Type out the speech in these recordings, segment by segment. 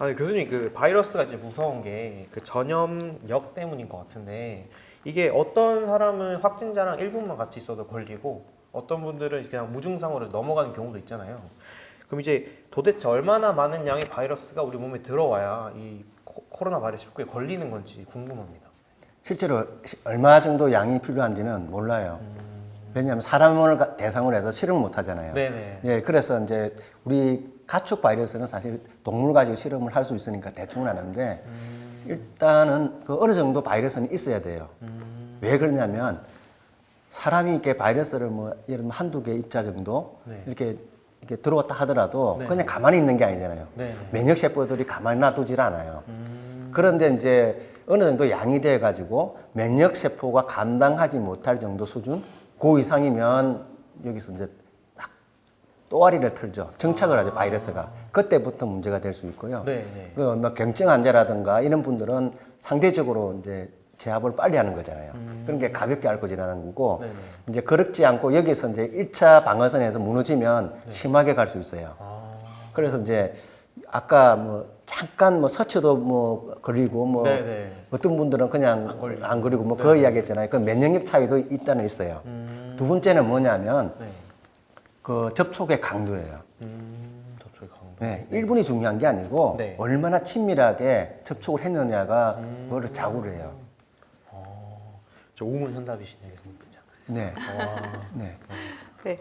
아, 교수님 그 바이러스가 이제 무서운 게 그 전염력 때문인 것 같은데 이게 어떤 사람은 확진자랑 1분만 같이 있어도 걸리고 어떤 분들은 그냥 무증상으로 넘어가는 경우도 있잖아요. 그럼 이제 도대체 얼마나 많은 양의 바이러스가 우리 몸에 들어와야 이 코로나 바이러스 19에 걸리는 건지 궁금합니다. 실제로 얼마 정도 양이 필요한지는 몰라요. 왜냐하면 사람을 대상으로 해서 실험을 못 하잖아요. 네네. 예, 그래서 이제 우리 가축 바이러스는 사실 동물 가지고 실험을 할 수 있으니까 대충은 아는데 일단은 그 어느 정도 바이러스는 있어야 돼요. 왜 그러냐면 사람이 이렇게 바이러스를 뭐 예를 들면 한두 개 입자 정도 네. 이렇게 들어왔다 하더라도 네. 그냥 가만히 있는 게 아니잖아요. 네. 면역 세포들이 가만히 놔두질 않아요. 그런데 이제 어느 정도 양이 돼 가지고 면역 세포가 감당하지 못할 정도 수준 그 이상이면 여기서 이제 딱 또아리를 틀죠. 정착을 하죠, 바이러스가. 그때부터 문제가 될 수 있고요. 네. 그 뭐 경증 환자라든가 이런 분들은 상대적으로 이제 제압을 빨리 하는 거잖아요. 그런 게 가볍게 앓고 지나는 거고, 네네. 이제 그렇지 않고 여기서 이제 1차 방어선에서 무너지면 심하게 갈 수 있어요. 그래서 이제 아까 뭐 잠깐 뭐 서초도 뭐 걸리고 뭐 네네. 어떤 분들은 그냥 안 걸리고 뭐 그 네네. 이야기 했잖아요. 그 면역력 차이도 있다는 있어요. 두 번째는 뭐냐면 네. 그 접촉의 강도예요. 접촉의 강도. 네, 1분이 중요한 게 아니고 네. 얼마나 친밀하게 접촉을 했느냐가 그거를 좌우를 해요. 저 우문현답이시네요, 진짜. 네. 네. 네,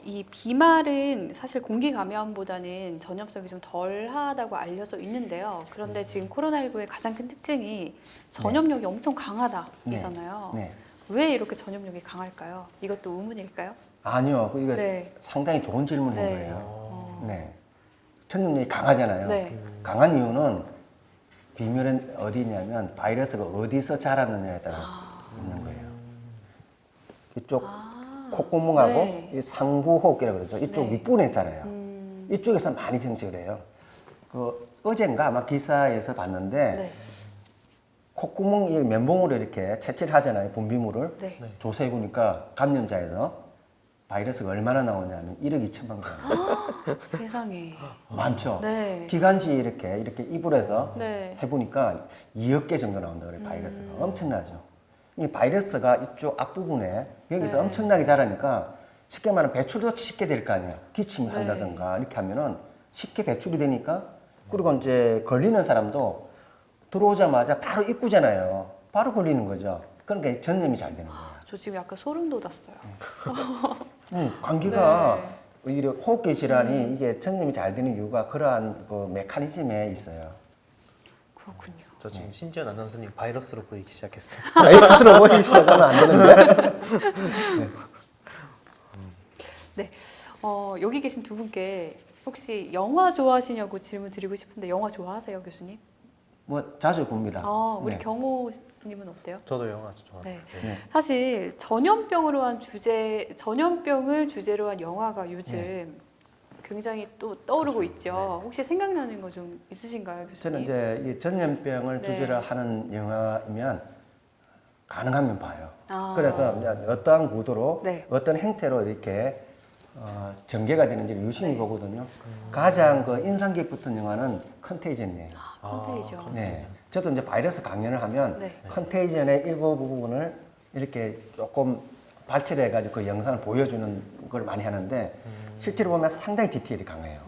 이 비말은 사실 공기 감염보다는 전염성이 좀 덜하다고 알려져 있는데요. 그런데 지금 코로나19의 가장 큰 특징이 전염력이 엄청 강하다이잖아요. 네. 왜 이렇게 전염력이 강할까요? 이것도 의문일까요? 아니요, 이거 네. 상당히 좋은 질문인 네. 거예요. 네. 전염력이 강하잖아요. 네. 강한 이유는 비밀은 어디냐면 바이러스가 어디서 자랐느냐에 따라 있는 거예요. 이쪽 콧구멍하고 네. 이 상부호흡기라고 그러죠. 이쪽 네. 윗부분에 있잖아요. 이쪽에서 많이 증식을 해요. 그 어젠가 아마 기사에서 봤는데 네. 콧구멍 이 면봉으로 이렇게 채취를 하잖아요. 분비물을. 네. 조사해 보니까 감염자에서 바이러스가 얼마나 나오냐면 1억 2천만 건. 세상에. 많죠. 네. 기관지 이렇게 입을 해서 네. 해보니까 2억 개 정도 나온다 그래요. 바이러스가 엄청나죠. 이 바이러스가 이쪽 앞부분에 여기서 네. 엄청나게 자라니까 쉽게 말하면 배출도 쉽게 될 거 아니에요. 기침을 네. 한다든가 이렇게 하면은 쉽게 배출이 되니까 그리고 이제 걸리는 사람도 들어오자마자 바로 입구잖아요. 바로 걸리는 거죠. 그러니까 전염이 잘 되는 거예요. 저 지금 약간 소름 돋았어요. 감기가 네. 오히려 호흡기 질환이 이게 전염이 잘 되는 이유가 그러한 그 메커니즘에 있어요. 그렇군요. 저 지금 신지연 아나운서님 바이러스로 보이기 시작했어요. 바이러스로 보이기 시작하면 안 되는데. 네, 여기 계신 두 분께 혹시 영화 좋아하시냐고 질문 드리고 싶은데 영화 좋아하세요, 교수님? 뭐 자주 봅니다. 우리 네. 경호님은 어때요? 저도 영화 좋아합니다. 네. 네. 사실 전염병을 주제로 한 영화가 요즘 굉장히 또 떠오르고 있죠. 혹시 생각나는 거 좀 있으신가요, 교수님? 저는 이제 이 전염병을 네. 주제로 하는 영화이면 가능하면 봐요. 아. 그래서 이제 어떠한 구도로 네. 어떤 행태로 이렇게 전개가 되는지를 유심히 네. 보거든요. 가장 그 인상 깊었던 영화는 컨테이전이에요. 컨테이전. 네. 저도 이제 바이러스 강연을 하면 네. 컨테이전의 일부 부분을 이렇게 조금 발췌해가지고 그 영상을 보여주는 걸 많이 하는데 실제로 보면 상당히 디테일이 강해요.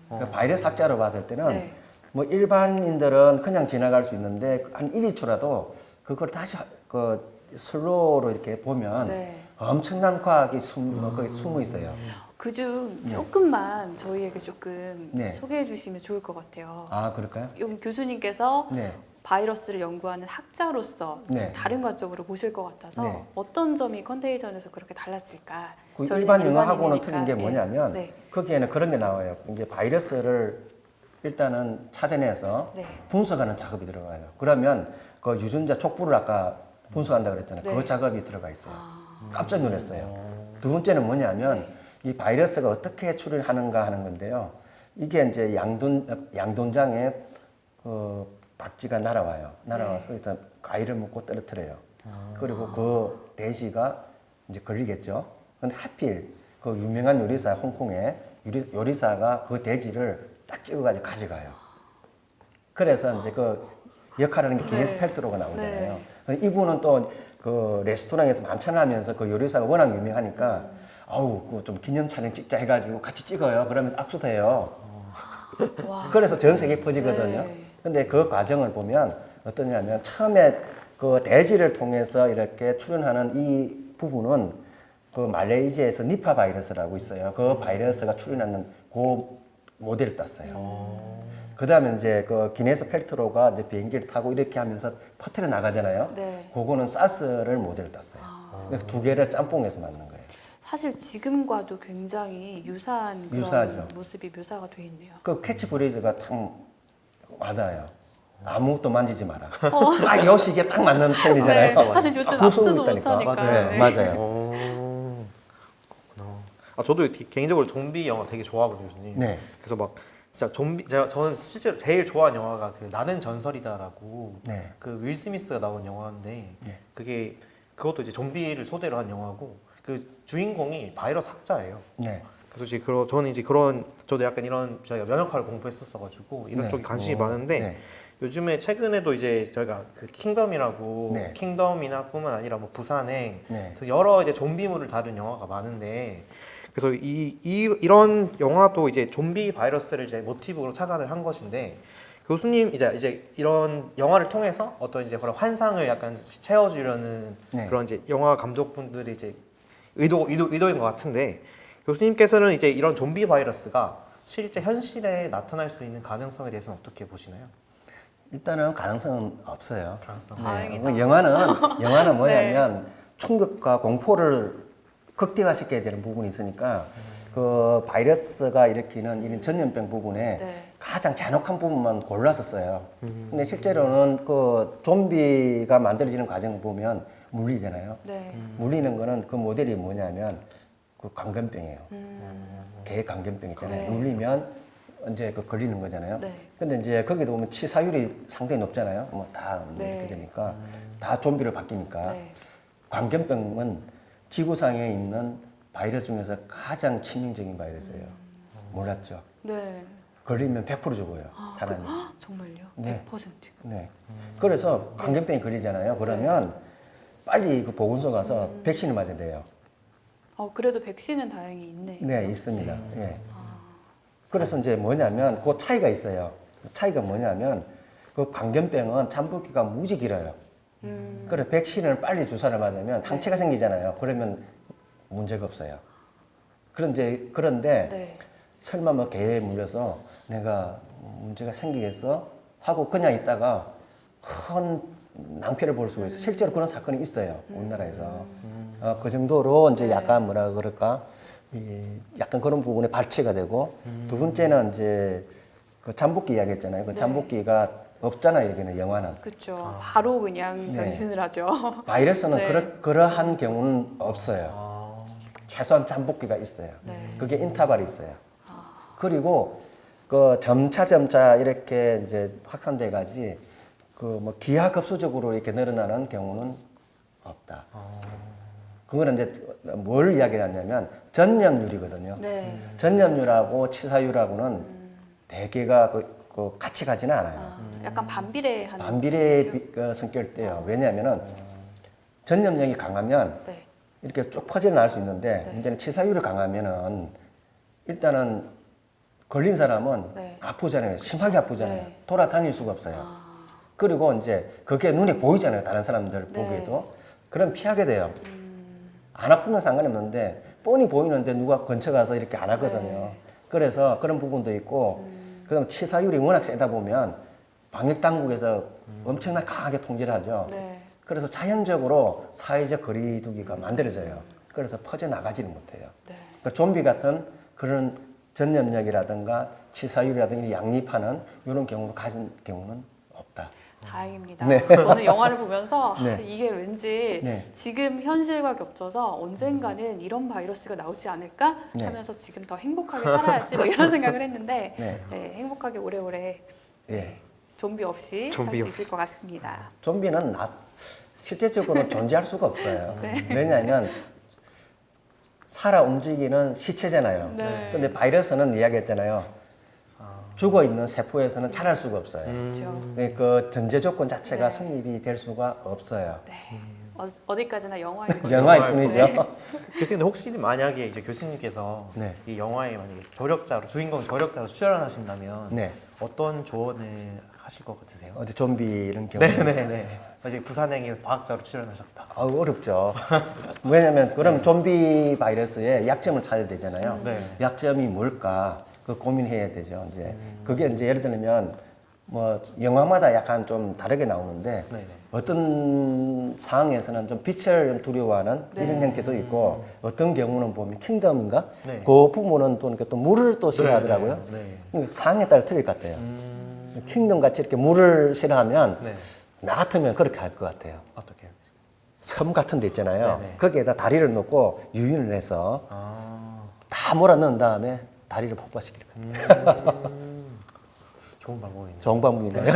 그러니까 바이러스 학자로 봤을 때는 네. 뭐 일반인들은 그냥 지나갈 수 있는데 한 1, 2초라도 그걸 다시 그 슬로우로 이렇게 보면 네. 엄청난 과학이 거기 숨어 있어요. 그중 네. 조금만 저희에게 조금 네. 소개해 주시면 좋을 것 같아요. 아, 그럴까요? 여기 교수님께서 네. 바이러스를 연구하는 학자로서 좀 네. 다른 관점으로 보실 것 같아서 네. 어떤 점이 컨테이전에서 그렇게 달랐을까? 그 저희는 일반 영화하고는 일반인이니까. 틀린 게 뭐냐면 네. 거기에는 그런 게 나와요. 이제 바이러스를 일단은 찾아내서 네. 분석하는 작업이 들어가요. 그러면 그 유전자 촉부를 아까 분석한다고 그랬잖아요. 네. 그 작업이 들어가 있어요. 깜짝 놀랐어요. 두 번째는 뭐냐면 이 바이러스가 어떻게 출현하는가 하는 건데요. 이게 이제 양돈장에 그 박쥐가 날아와요. 날아와서 일단 과일을 먹고 떨어뜨려요. 그리고 그 돼지가 이제 걸리겠죠. 근데 하필 그 유명한 요리사 홍콩의 요리사가 그 돼지를 딱 찍어가지고 가져가요. 그래서 이제 그 역할을 하는 게 기네스 네. 펠트로가 나오잖아요. 네. 이분은 또 그 레스토랑에서 만찬하면서 그 요리사가 워낙 유명하니까 아우 그 좀 기념 촬영 찍자 해가지고 같이 찍어요. 그러면 압수도 해요. 와. 그래서 전 세계에 퍼지거든요. 네. 근데 그 과정을 보면 어떠냐면 처음에 그 대지를 통해서 이렇게 출현하는 이 부분은 그 말레이시아에서 니파 바이러스라고 있어요. 그 바이러스가 출현하는 그 모델을 땄어요. 그 다음에 이제 그 기네스 펠트로가 이제 비행기를 타고 이렇게 하면서 퍼트려 나가잖아요. 네. 그거는 사스를 모델을 땄어요. 그러니까 두 개를 짬뽕해서 만든 거예요. 사실 지금과도 굉장히 유사한 그런 유사하죠. 모습이 묘사가 돼 있네요. 그 캐치프레이즈가 참 와닿아요. 아무것도 만지지 마라. 딱 이것이 이게 딱 맞는 편이잖아요. 네, 사실 요즘 구수고 압수도 있다니까. 못하니까. 맞아요. 네. 맞아요. 그렇구나. 아 저도 개인적으로 좀비 영화 되게 좋아하거든요, 교수님. 네. 그래서 막 진짜 저는 실제로 제일 좋아하는 영화가 그 나는 전설이다라고 네. 그 윌 스미스가 나온 영화인데 네. 그것도 이제 좀비를 소재로 한 영화고 그 주인공이 바이러스 학자예요. 네. 그래서 이제 저는 이제 저도 약간 이런 저희가 면역학을 공부했었어가지고 이런 네. 쪽에 관심이 오. 많은데 네. 요즘에 최근에도 이제 저희가 그 킹덤이라고 네. 킹덤이나 뿐만 아니라 뭐 부산행 네. 여러 이제 좀비물을 다룬 영화가 많은데 그래서 이런 영화도 이제 좀비 바이러스를 이제 모티브로 착안을 한 것인데 교수님 이제 이런 영화를 통해서 어떤 이제 그런 환상을 약간 채워주려는 네. 그런 이제 영화 감독분들이 이제 의도인 것 같은데 교수님께서는 이제 이런 좀비 바이러스가 실제 현실에 나타날 수 있는 가능성에 대해서는 어떻게 보시나요? 일단은 가능성은 없어요. 다행이다. 영화는 뭐냐면 충격과 공포를 극대화시켜야 되는 부분이 있으니까 그 바이러스가 일으키는 이런 전염병 부분에 네. 가장 잔혹한 부분만 골라서 써요. 근데 실제로는 그 좀비가 만들어지는 과정을 보면 물리잖아요. 네. 물리는 거는 그 모델이 뭐냐면 그 광견병이에요. 개 광견병 있잖아요. 네. 물리면 이제 그 걸리는 거잖아요. 네. 근데 이제 거기도 보면 치사율이 상당히 높잖아요. 뭐 다 네. 이렇게 되니까 다 좀비로 바뀌니까 네. 광견병은 지구상에 있는 바이러스 중에서 가장 치명적인 바이러스예요. 몰랐죠? 네. 걸리면 100% 죽어요, 사람이. 정말요? 네. 100%. 네. 그래서 광견병이 걸리잖아요. 그러면 빨리 그 보건소 가서 백신을 맞아야 돼요. 그래도 백신은 다행히 있네. 네, 있습니다. 예. 그래서 이제 뭐냐면 그 차이가 있어요. 그 차이가 뭐냐면 그 광견병은 잠복기가 무지 길어요. 그래 백신을 빨리 주사를 맞으면 항체가 생기잖아요. 그러면 문제가 없어요. 그런데 네. 설마 뭐 개에 물려서 내가 문제가 생기겠어 하고 그냥 있다가 큰 낭패를 볼 수가 있어요. 실제로 그런 사건이 있어요. 우리나라에서. 그 정도로 이제 약간 뭐라 그럴까 약간 그런 부분에 발치가 되고 두 번째는 이제 그 잠복기 이야기했잖아요. 그 네. 잠복기가 없잖아요. 여기는 영화는. 그렇죠. 바로 그냥 네. 변신을 하죠. 바이러스는 네. 그러한 경우는 없어요. 최소한 잠복기가 있어요. 네. 그게 인터벌이 있어요. 그리고 그 점차 이렇게 이제 확산돼 가지 그 뭐 기하급수적으로 이렇게 늘어나는 경우는 없다. 그거는 이제 뭘 이야기하냐면 전염률이거든요. 네. 전염률하고 치사율하고는 대개가 그 같이 가지는 않아요. 약간 반비례하는. 반비례 성격일 때요. 왜냐하면은 전염력이 강하면 네. 이렇게 쭉 퍼져나갈 수 있는데 네. 문제는 치사율이 강하면은 일단은 걸린 사람은 네. 아프잖아요. 심하게 아프잖아요. 네. 돌아다닐 수가 없어요. 그리고 이제 그게 눈에 보이잖아요. 다른 사람들 네. 보기에도. 그럼 피하게 돼요. 안 아프면 상관이 없는데 뻔히 보이는데 누가 근처 가서 이렇게 안 하거든요. 네. 그래서 그런 부분도 있고 그다음 치사율이 워낙 세다 보면 방역 당국에서 엄청나게 강하게 통제를 하죠. 네. 그래서 자연적으로 사회적 거리두기가 만들어져요. 그래서 퍼져나가지는 못해요. 네. 그러니까 좀비 같은 그런 전염력이라든가 치사율이라든가 양립하는 이런 경우를 가진 경우는 없다. 다행입니다. 네. 저는 영화를 보면서 네. 이게 왠지 네. 지금 현실과 겹쳐서 언젠가는 이런 바이러스가 나오지 않을까 네. 하면서 지금 더 행복하게 살아야지 뭐 이런 생각을 했는데 네. 네, 행복하게 오래오래 예. 좀비 없이 살 좀비 수 없이. 있을 것 같습니다. 좀비는 실제적으로 존재할 수가 없어요. 네. 왜냐하면 살아 움직이는 시체잖아요. 네. 근데 바이러스는 이야기했잖아요. 죽어 있는 세포에서는 자랄 수가 없어요. 그렇죠. 그 전제 조건 자체가 네. 성립이 될 수가 없어요. 네. 어디까지나 영화일 뿐이죠. 영화일 뿐이죠. 교수님 혹시 만약에 이제 교수님께서 네. 이 영화에 만약에 조력자로 주인공 조력자로 출연하신다면 네. 어떤 조언을 하실 것 같으세요? 어디 좀비 이런 경우. 네네네. 아직 부산행에 과학자로 출연하셨다. 어렵죠. 왜냐면 그럼 좀비 바이러스의 약점을 찾아야 되잖아요. 네. 약점이 뭘까? 그 고민해야 되죠. 이제 그게 이제 예를 들면 뭐 영화마다 약간 좀 다르게 나오는데 네네. 어떤 상황에서는 좀 빛을 좀 두려워하는 네. 이런 형태도 있고 어떤 경우는 보면 킹덤인가? 네. 그 부분은 또, 이렇게 또 물을 또 싫어하더라고요. 네. 상황에 따라 틀릴 것 같아요. 킹덤 같이 이렇게 물을 싫어하면 네. 나 같으면 그렇게 할 것 같아요. 어떻게요? 섬 같은 데 있잖아요. 네네. 거기에다 다리를 놓고 유인을 해서 아, 다 몰아 넣은 다음에 다리를 폭파시키는 거예요. 좋은 방법이네요. 좋은 방법이네요.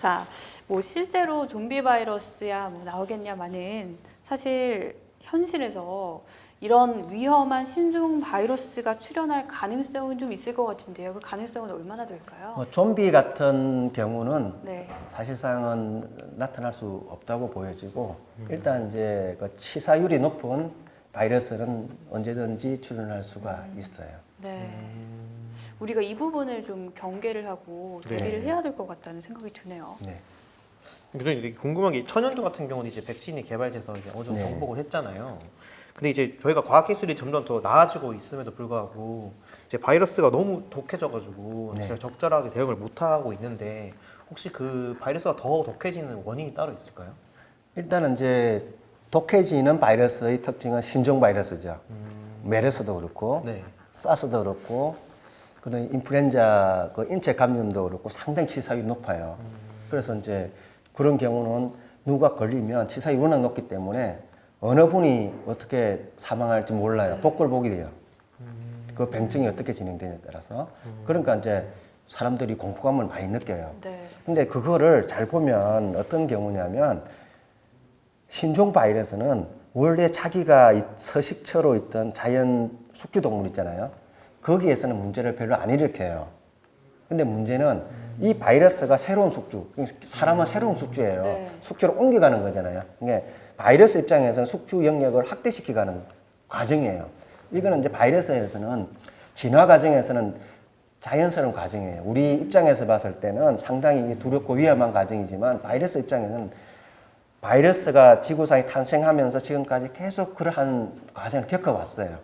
자, 뭐 실제로 좀비 바이러스야 뭐 나오겠냐마는 사실 현실에서 이런 위험한 신종 바이러스가 출현할 가능성은 좀 있을 것 같은데요. 그 가능성은 얼마나 될까요? 좀비 같은 경우는 네. 사실상은 나타날 수 없다고 보여지고 일단 이제 그 치사율이 높은 바이러스는 언제든지 출현할 수가 있어요. 네. 우리가 이 부분을 좀 경계를 하고 대비를 네. 해야 될 것 같다는 생각이 드네요. 네. 교수님 이게 궁금한 게 천연두 같은 경우는 이제 백신이 개발돼서 이제 어느 정도 네. 정복을 했잖아요. 근데 이제 저희가 과학 기술이 점점 더 나아지고 있음에도 불구하고 이제 바이러스가 너무 독해져가지고 네. 진짜 적절하게 대응을 못 하고 있는데 혹시 그 바이러스가 더 독해지는 원인이 따로 있을까요? 일단은 이제 독해지는 바이러스의 특징은 신종 바이러스죠. 메르스도 그렇고 네. 사스도 그렇고 그런 인플루엔자 그 인체 감염도 그렇고 상당히 치사율이 높아요. 그래서 이제 그런 경우는 누가 걸리면 치사율이 워낙 높기 때문에 어느 분이 어떻게 사망할지 몰라요. 복골 보게 돼요. 그 병증이 어떻게 진행되냐에 따라서. 그러니까 이제 사람들이 공포감을 많이 느껴요. 네. 근데 그거를 잘 보면 어떤 경우냐면 신종 바이러스는 원래 자기가 서식처로 있던 자연 숙주동물 있잖아요. 거기에서는 문제를 별로 안 일으켜요. 근데 문제는 이 바이러스가 새로운 숙주, 사람은 새로운 숙주예요. 네. 숙주로 옮겨가는 거잖아요. 이게 바이러스 입장에서는 숙주 영역을 확대시키가는 과정이에요. 이거는 이제 바이러스에서는 진화 과정에서는 자연스러운 과정이에요. 우리 입장에서 봤을 때는 상당히 두렵고 위험한 과정이지만 바이러스 입장에서는 바이러스가 지구상에 탄생하면서 지금까지 계속 그러한 과정을 겪어왔어요.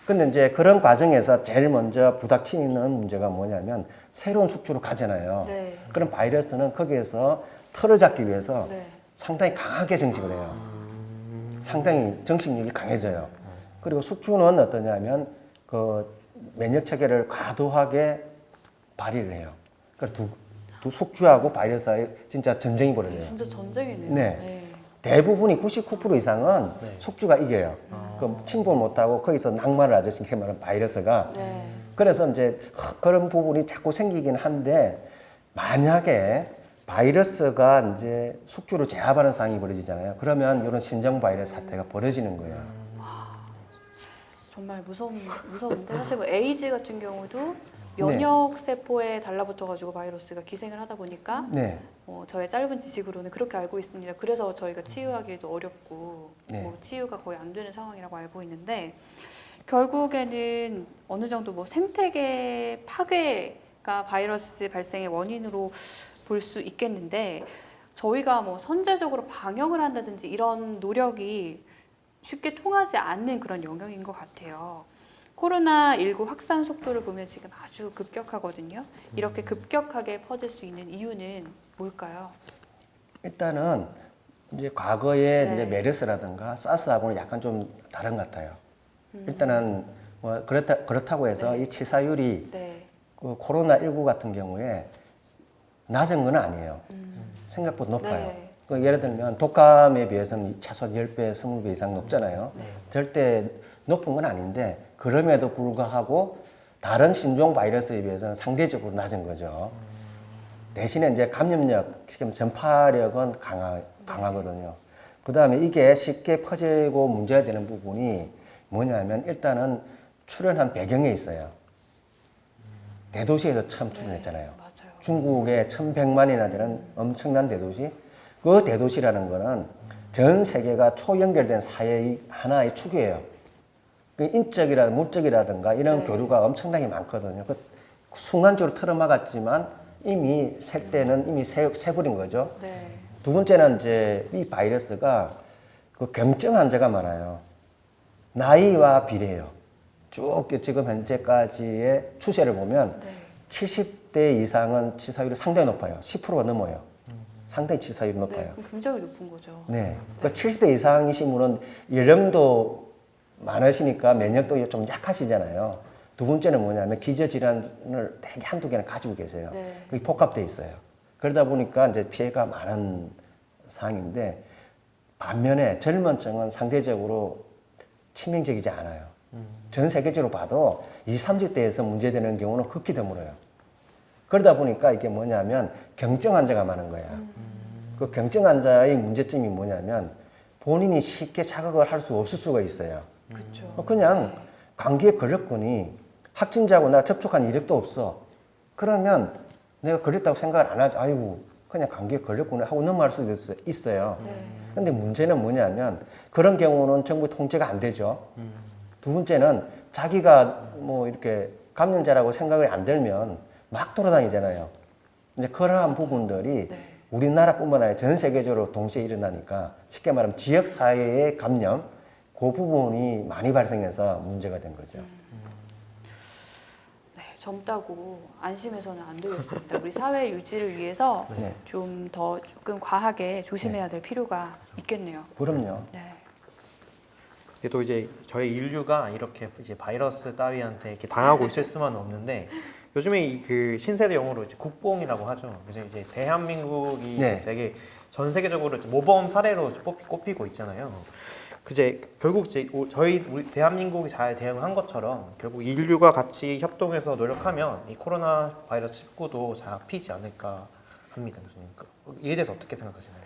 근데 이제 그런 과정에서 제일 먼저 부닥치는 문제가 뭐냐면 새로운 숙주로 가잖아요. 네. 그럼 바이러스는 거기에서 털을 잡기 위해서 네. 상당히 강하게 정식을 해요. 상당히 정식력이 강해져요. 그리고 숙주는 어떠냐면 그 면역 체계를 과도하게 발휘를 해요. 그러니까 두 숙주하고 바이러스 사이에 진짜 전쟁이 벌어져요. 진짜 전쟁이네요. 네. 대부분이 99% 이상은 네. 숙주가 이겨요. 그 침몰 못하고 거기서 낙마를 하죠. 이렇게 말하면 바이러스가. 네. 그래서 이제 그런 부분이 자꾸 생기긴 한데 만약에 바이러스가 이제 숙주로 제압하는 상황이 벌어지잖아요. 그러면 이런 신종 바이러스 사태가 벌어지는 거예요. 정말 무서운데 사실 뭐 에이즈 같은 경우도 면역 세포에 달라붙어가지고 바이러스가 기생을 하다 보니까 네. 저의 짧은 지식으로는 그렇게 알고 있습니다. 그래서 저희가 치유하기도 어렵고 네. 뭐 치유가 거의 안 되는 상황이라고 알고 있는데 결국에는 어느 정도 뭐 생태계 파괴가 바이러스 발생의 원인으로 볼 수 있겠는데 저희가 뭐 선제적으로 방역을 한다든지 이런 노력이 쉽게 통하지 않는 그런 영역인 것 같아요. 코로나19 확산 속도를 보면 지금 아주 급격하거든요. 이렇게 급격하게 퍼질 수 있는 이유는 뭘까요? 일단은 이제 과거에 네. 이제 메르스라든가 사스하고는 약간 좀 다른 것 같아요. 일단은 뭐 그렇다고 해서 네. 이 치사율이 네. 그 코로나19 같은 경우에 낮은 건 아니에요. 생각보다 높아요. 네. 그 예를 들면 독감에 비해서는 최소한 10배, 20배 이상 높잖아요. 절대 높은 건 아닌데 그럼에도 불구하고 다른 신종 바이러스에 비해서는 상대적으로 낮은 거죠. 대신에 이제 감염력, 지금 전파력은 강하거든요. 그 다음에 이게 쉽게 퍼지고 문제가 되는 부분이 뭐냐면 일단은 출현한 배경에 있어요. 대도시에서 처음 출현했잖아요. 네, 맞아요. 중국의 1100만이나 되는 엄청난 대도시. 그 대도시라는 거는 전 세계가 초연결된 사회의 하나의 축이에요. 그 인적이라든가 물적이라든가 이런 네. 교류가 엄청나게 많거든요. 그 순간적으로 틀어막았지만 이미 셀 때는 이미 세버린 거죠. 네. 두 번째는 이제 이 바이러스가 그 경증 환자가 많아요. 나이와 비례해요. 쭉 지금 현재까지의 추세를 보면 네. 70대 이상은 치사율이 상당히 높아요. 10%가 넘어요. 상당히 치사율이 높아요. 네, 그럼 굉장히 높은 거죠. 네. 그러니까 70대 이상이신 분은 연령도 많으시니까 면역도 좀 약하시잖아요. 두 번째는 뭐냐면 기저질환을 되게 한두 개는 가지고 계세요. 네. 그게 복합되어 있어요. 그러다 보니까 이제 피해가 많은 상황인데 반면에 젊은층은 상대적으로 치명적이지 않아요. 전 세계적으로 봐도 20, 30대에서 문제되는 경우는 극히 드물어요. 그러다 보니까 이게 뭐냐면 경증 환자가 많은 거야. 그 경증 환자의 문제점이 뭐냐면 본인이 쉽게 자각을 할 수 없을 수가 있어요. 그렇죠. 그냥 감기에 걸렸거니 확진자하고 나 접촉한 이력도 없어. 그러면 내가 걸렸다고 생각을 안 하죠. 아이고 그냥 감기에 걸렸구나 하고 넘어갈 수도 있어요. 네. 근데 문제는 뭐냐면 그런 경우는 정부 통제가 안 되죠. 두 번째는 자기가 뭐 이렇게 감염자라고 생각이 안 들면 막 돌아다니잖아요. 이제 그러한 부분들이 네. 우리나라뿐만 아니라 전 세계적으로 동시에 일어나니까 쉽게 말하면 지역 사회의 감염 그 부분이 많이 발생해서 문제가 된 거죠. 네, 젊다고 안심해서는 안 되겠습니다. 우리 사회 유지를 위해서 네. 좀 더 조금 과하게 조심해야 될 필요가 있겠네요. 그럼요. 네. 근데 또 이제 저희 인류가 이렇게 이제 바이러스 따위한테 이렇게 당하고 있을 수만은 없는데 요즘에 이 그 신세대 용어로 이제 국뽕이라고 하죠. 그래서 이제 대한민국이 네. 되게 전 세계적으로 모범 사례로 꼽히고 있잖아요. 그제 결국 이제 우리 대한민국이 잘 대응을 한 것처럼 결국 인류가 같이 협동해서 노력하면 이 코로나 바이러스 19도 잡히지 않을까 합니다, 교수님. 이에 대해서 어떻게 생각하시나요?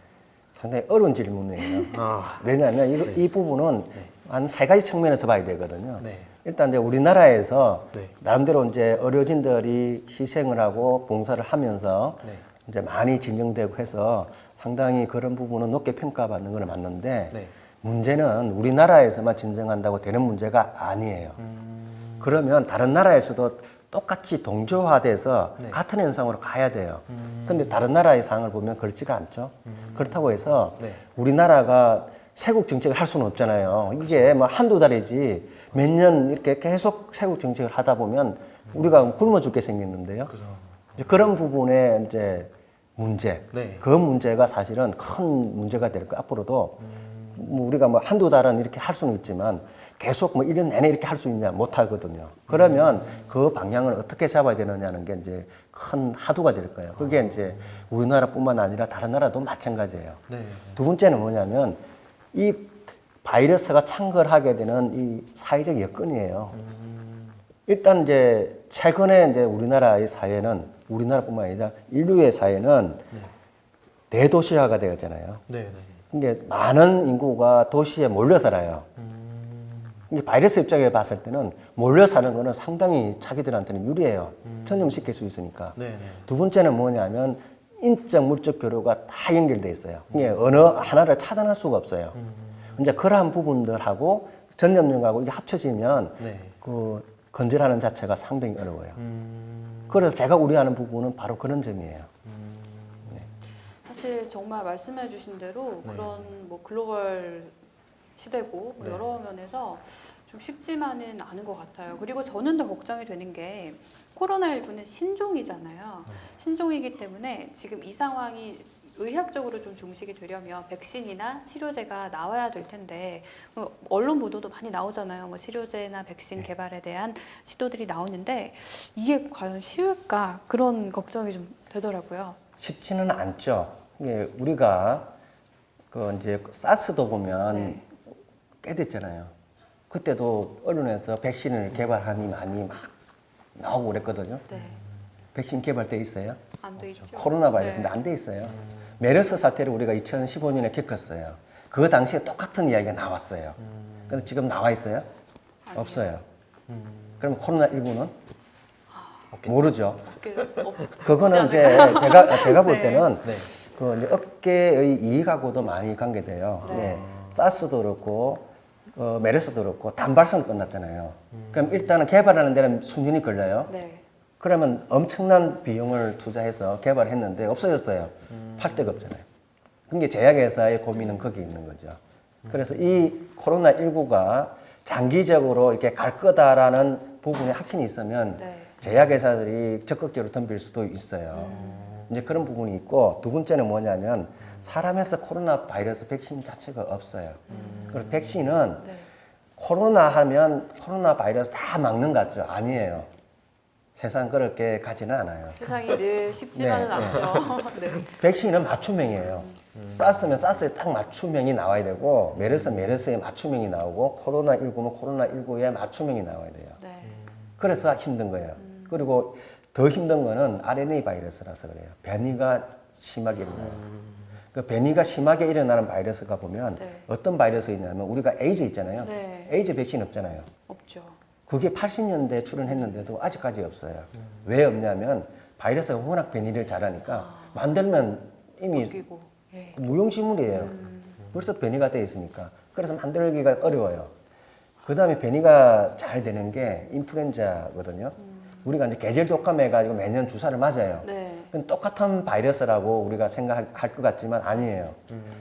상당히 어려운 질문이에요. 아, 왜냐하면 이 부분은 한 세 가지 측면에서 봐야 되거든요. 네. 일단 이제 우리나라에서 네. 나름대로 이제 의료진들이 희생을 하고 봉사를 하면서 네. 이제 많이 진정되고 해서 상당히 그런 부분은 높게 평가받는 건 맞는데 네. 문제는 우리나라에서만 진정한다고 되는 문제가 아니에요. 그러면 다른 나라에서도 똑같이 동조화돼서 네. 같은 현상으로 가야 돼요. 근데 다른 나라의 상황을 보면 그렇지가 않죠. 그렇다고 해서 네. 우리나라가 세국 정책을 할 수는 없잖아요. 이게 뭐 한두 달이지 몇 년 이렇게 계속 세국 정책을 하다 보면 우리가 굶어 죽게 생겼는데요. 그죠. 이제 그런 부분에 이제 문제, 네. 그 문제가 사실은 큰 문제가 될 거. 앞으로도 뭐 우리가 뭐 한두 달은 이렇게 할 수는 있지만 계속 뭐 1년 내내 이렇게 할 수 있냐 못 하거든요. 그러면 그 방향을 어떻게 잡아야 되느냐는 게 이제 큰 화두가 될 거예요. 그게 이제 우리나라뿐만 아니라 다른 나라도 마찬가지예요. 네. 두 번째는 뭐냐면 이 바이러스가 창궐하게 되는 이 사회적 여건이에요. 일단 이제 최근에 이제 우리나라의 사회는 우리나라뿐만 아니라 인류의 사회는 대도시화가 되었잖아요. 네. 네. 근데 많은 인구가 도시에 몰려 살아요. 이게 바이러스 입장에 봤을 때는 몰려 사는 거는 상당히 자기들한테는 유리해요. 전염시킬 수 있으니까. 네. 네. 두 번째는 뭐냐면 인적, 물적 교류가 다 연결돼 있어요. 이게 어느 하나를 차단할 수가 없어요. 이제 그러한 부분들하고 전염력하고 이게 합쳐지면 네. 그 건절하는 자체가 상당히 어려워요. 그래서 제가 우려하는 부분은 바로 그런 점이에요. 사실 정말 말씀해주신 대로 네. 그런 뭐 글로벌 시대고 뭐 네. 여러 면에서 좀 쉽지만은 않은 것 같아요. 그리고 저는 더 걱정이 되는 게 코로나19는 신종이잖아요. 신종이기 때문에 지금 이 상황이 의학적으로 좀 종식이 되려면 백신이나 치료제가 나와야 될 텐데 뭐 언론 보도도 많이 나오잖아요. 뭐 치료제나 백신 개발에 대한 시도들이 나오는데 이게 과연 쉬울까 그런 걱정이 좀 되더라고요. 쉽지는 않죠. 이게 우리가 그 이제 사스도 보면 네. 꽤 됐잖아요. 그때도 언론에서 백신을 개발하니 많이 막 나오고 그랬거든요. 네, 백신 개발돼 있어요? 안 돼 있죠. 코로나 바이러스인데 네. 안 돼 있어요. 메르스 사태를 우리가 2015년에 겪었어요. 그 당시에 똑같은 이야기가 나왔어요. 근데 지금 나와 있어요? 아니요. 없어요. 그러면 코로나19는 모르죠. 그게 그거는 없지 이제 제가 볼 네. 때는 네. 그 이제 업계의 이익하고도 많이 관계돼요. 네. 예. 사스도 그렇고 메르스도 그렇고 단발성 끝났잖아요. 그럼 일단은 개발하는 데는 수년이 걸려요. 네. 그러면 엄청난 비용을 투자해서 개발했는데 없어졌어요. 팔 데가 없잖아요. 그게 제약회사의 고민은 거기 있는 거죠. 그래서 이 코로나19가 장기적으로 이렇게 갈 거다라는 부분에 확신이 있으면 네. 제약회사들이 적극적으로 덤빌 수도 있어요. 이제 그런 부분이 있고 두 번째는 뭐냐면 사람에서 코로나 바이러스 백신 자체가 없어요. 그리고 백신은 네. 코로나 하면 코로나 바이러스 다 막는 것 같죠? 아니에요. 세상 그렇게 가지는 않아요. 세상이 늘 쉽지만은 네, 않죠. 네. 백신은 맞춤형이에요. 사스면 사스에 딱 맞춤형이 나와야 되고 메르스는 메르스에 맞춤형이 나오고 코로나19면 코로나19에 맞춤형이 나와야 돼요. 네. 그래서 힘든 거예요. 그리고 더 힘든 거는 RNA 바이러스라서 그래요. 변이가 심하게 일어나요. 그 변이가 심하게 일어나는 바이러스가 보면 네. 어떤 바이러스이냐면 우리가 에이즈 있잖아요. 네. 에이즈 백신 없잖아요. 없죠. 그게 80년대에 출현했는데도 아직까지 없어요. 왜 없냐면 바이러스가 워낙 변이를 잘하니까 만들면 이미 바뀌고. 예. 무용지물이에요. 벌써 변이가 돼 있으니까. 그래서 만들기가 어려워요. 그 다음에 변이가 잘 되는 게 인플루엔자거든요. 우리가 이제 계절 독감해가지고 매년 주사를 맞아요. 네. 그건 똑같은 바이러스라고 우리가 생각할 것 같지만 아니에요.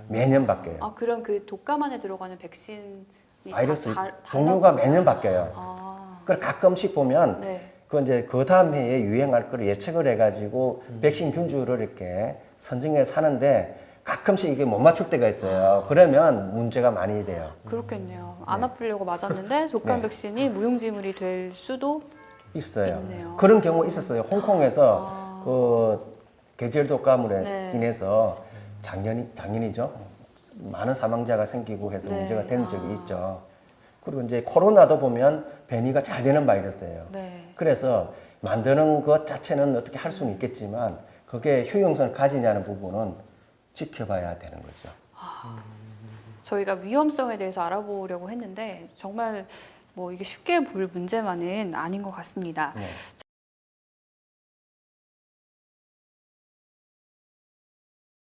매년 바뀌어요. 아 그럼 그 독감 안에 들어가는 백신이 바이러스 다 종류가 달라지나요? 매년 바뀌어요. 아. 그걸 가끔씩 보면 네. 그 이제 그 다음 해에 유행할 거를 예측을 해가지고 백신 균주를 이렇게 선정해서 사는데 가끔씩 이게 못 맞출 때가 있어요. 그러면 문제가 많이 돼요. 그렇겠네요. 안 아프려고 맞았는데 독감 네. 백신이 무용지물이 될 수도 있어요. 있네요. 그런 경우 있었어요. 홍콩에서 그 계절 독감으로 네. 인해서 작년이죠. 많은 사망자가 생기고 해서 네. 문제가 된 적이 있죠. 그리고 이제 코로나도 보면 변이가 잘 되는 바이러스예요. 네. 그래서 만드는 것 자체는 어떻게 할 수는 있겠지만 그게 효용성을 가지냐는 부분은 지켜봐야 되는 거죠. 저희가 위험성에 대해서 알아보려고 했는데 정말 뭐 이게 쉽게 볼 문제만은 아닌 것 같습니다. 네.